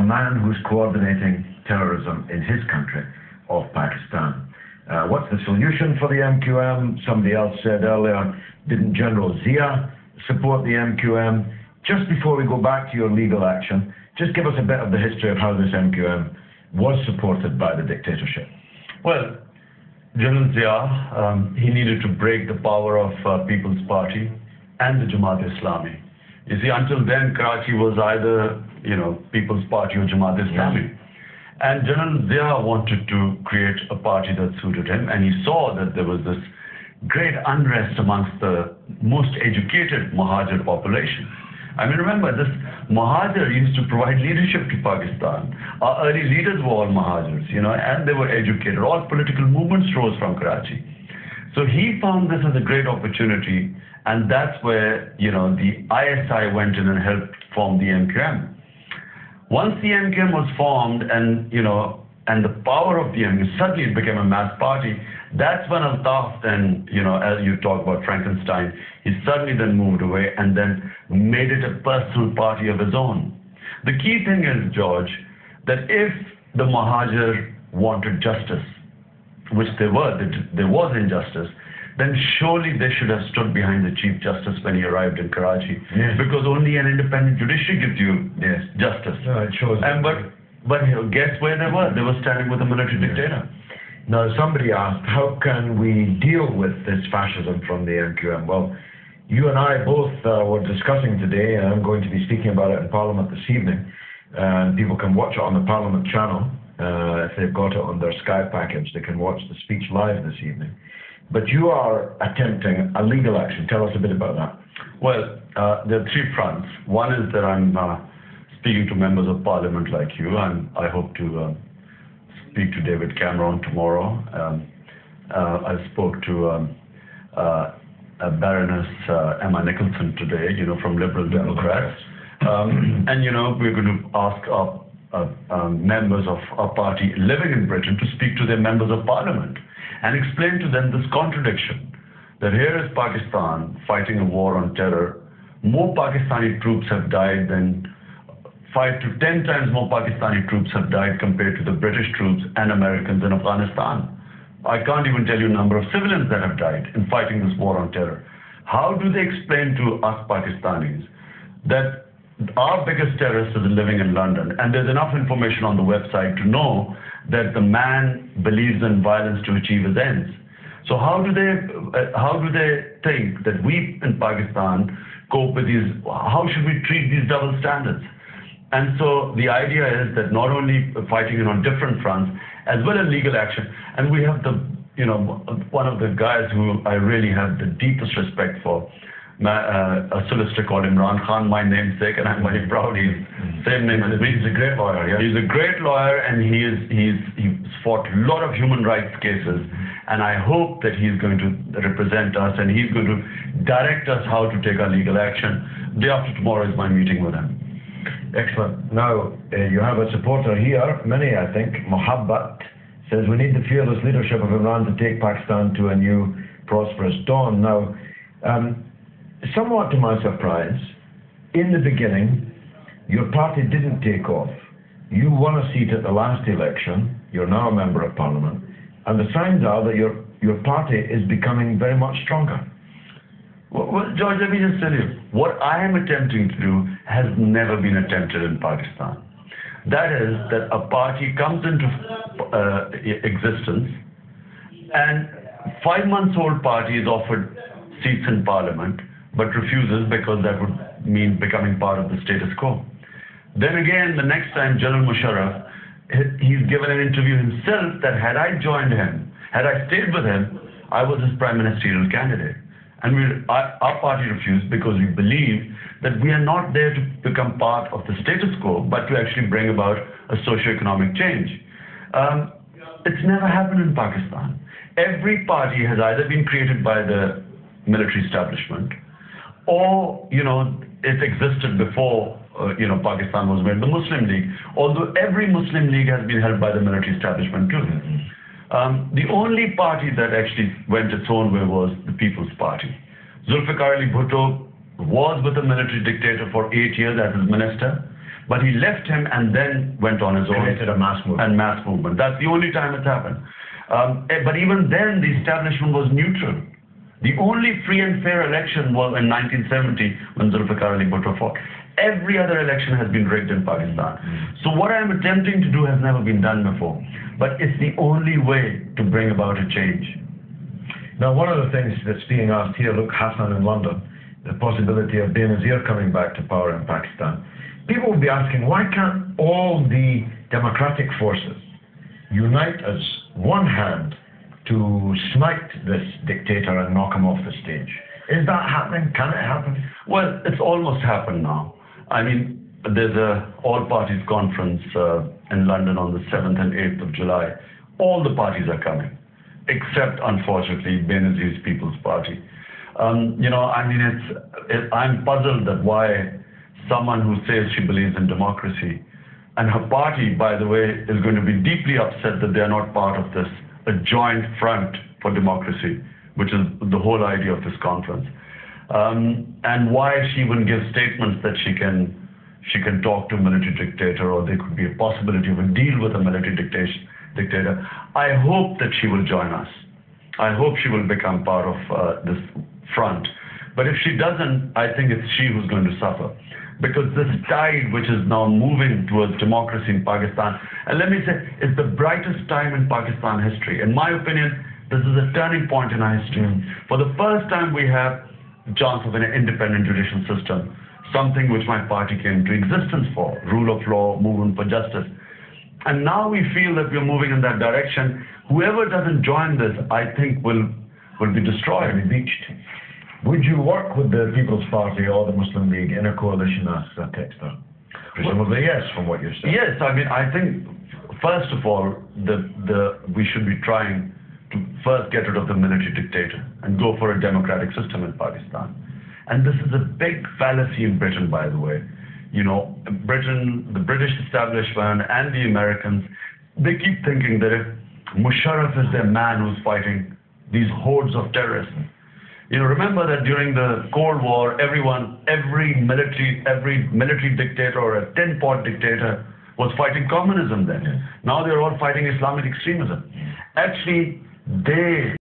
a man who's coordinating terrorism in his country of Pakistan. What's the solution for the MQM? Somebody else said earlier, didn't General Zia support the MQM? Just before we go back to your legal action, just give us a bit of the history of how this MQM was supported by the dictatorship. Well, General Zia, he needed to break the power of People's Party and the Jamaat Islami. You see, until then, Karachi was either, People's Party or Jamaat Islami. Yes. And General Zia wanted to create a party that suited him, and he saw that there was this great unrest amongst the most educated Mahajir population. I mean, remember, this Mahajir used to provide leadership to Pakistan. Our early leaders were all Mahajirs, and they were educated. All political movements rose from Karachi. So he found this as a great opportunity, and that's where, the ISI went in and helped form the MQM. Once the MQM was formed and the power of the MQM, suddenly it became a mass party. That's when Altaf then, as you talk about Frankenstein, he suddenly then moved away and then made it a personal party of his own. The key thing is, George, that if the Mahajir wanted justice, which there was injustice, then surely they should have stood behind the Chief Justice when he arrived in Karachi. Yes. Because only an independent judiciary gives you justice. No, it shows. But guess where they were? They were standing with a military dictator. Now, somebody asked, how can we deal with this fascism from the MQM? Well, you and I both were discussing today, and I'm going to be speaking about it in Parliament this evening. And people can watch it on the Parliament channel. If they've got it on their Sky package, they can watch the speech live this evening. But you are attempting a legal action. Tell us a bit about that. Well, there are three fronts. One is that I'm speaking to members of Parliament like you, and I hope to speak to David Cameron tomorrow. I spoke to Baroness Emma Nicholson today, from Liberal Democrats. And, we're going to ask our members of our party living in Britain to speak to their members of Parliament and explain to them this contradiction, that here is Pakistan fighting a war on terror. More Pakistani troops have died than 5 to 10 times more Pakistani troops have died compared to the British troops and Americans in Afghanistan. I can't even tell you the number of civilians that have died in fighting this war on terror. How do they explain to us Pakistanis that our biggest terrorist is living in London, and there's enough information on the website to know that the man believes in violence to achieve his ends? So how do they think that we in Pakistan cope with these? How should we treat these double standards? And so the idea is that not only fighting on different fronts, as well as legal action. And we have one of the guys who I really have the deepest respect for, a solicitor called Imran Khan, my namesake, and I'm very proud. He's same name as me. He's a great lawyer. Yeah. He's a great lawyer, and he's fought a lot of human rights cases. And I hope that he's going to represent us, and he's going to direct us how to take our legal action. Day after tomorrow is my meeting with him. Excellent. Now, you have a supporter here, many I think, Mohabbat, says we need the fearless leadership of Imran to take Pakistan to a new prosperous dawn. Now, somewhat to my surprise, in the beginning, your party didn't take off. You won a seat at the last election. You're now a member of Parliament. And the signs are that your party is becoming very much stronger. Well, George, let me just tell you, what I am attempting to do has never been attempted in Pakistan. That is, that a party comes into existence, and 5-month-old party is offered seats in Parliament, but refuses because that would mean becoming part of the status quo. Then again, the next time, General Musharraf, he's given an interview himself that had I joined him, had I stayed with him, I was his prime ministerial candidate. And our party refused because we believe that we are not there to become part of the status quo, but to actually bring about a socio-economic change. It's never happened in Pakistan. Every party has either been created by the military establishment, or it existed before Pakistan was made, the Muslim League. Although every Muslim League has been held by the military establishment too. The only party that actually went its own way was the People's Party. Zulfikar Ali Bhutto was with the military dictator for 8 years as his minister. But he left him and then went on his own. Created a mass movement. And mass movement. That's the only time it's happened. But even then, the establishment was neutral. The only free and fair election was in 1970 when Zulfikar Ali Bhutto fought. Every other election has been rigged in Pakistan. So what I'm attempting to do has never been done before. But it's the only way to bring about a change. Now, one of the things that's being asked here, look, Hassan in London, the possibility of Benazir coming back to power in Pakistan. People will be asking, why can't all the democratic forces unite as one hand to smite this dictator and knock him off the stage? Is that happening? Can it happen? Well, it's almost happened now. I mean, there's a all-parties conference in London on the 7th and 8th of July. All the parties are coming, except, unfortunately, Benazir's People's Party. You know, I mean, I'm puzzled that why someone who says she believes in democracy, and her party, by the way, is going to be deeply upset that they are not part of this, a joint front for democracy, which is the whole idea of this conference. And why she even gives statements that she can talk to a military dictator, or there could be a possibility of a deal with a military dictator. I hope that she will join us. I hope she will become part of this front. But if she doesn't, I think it's she who's going to suffer. Because this tide which is now moving towards democracy in Pakistan, and let me say, it's the brightest time in Pakistan history. In my opinion, this is a turning point in our history. For the first time, we have the chance of an independent judicial system, something which my party came into existence for, rule of law, movement for justice. And now we feel that we're moving in that direction. Whoever doesn't join this, I think will be destroyed, be beached. Would you work with the People's Party or the Muslim League in a coalition as a texter? Presumably yes, from what you're saying. Yes, I mean, I think, first of all, we should be trying to first get rid of the military dictator and go for a democratic system in Pakistan. And this is a big fallacy in Britain, by the way. You know, Britain, the British establishment and the Americans, they keep thinking that if Musharraf is their man who's fighting these hordes of terrorists. You know, remember that during the Cold War, every military dictator or a tin-pot dictator was fighting communism then. Now they're all fighting Islamic extremism. Actually, they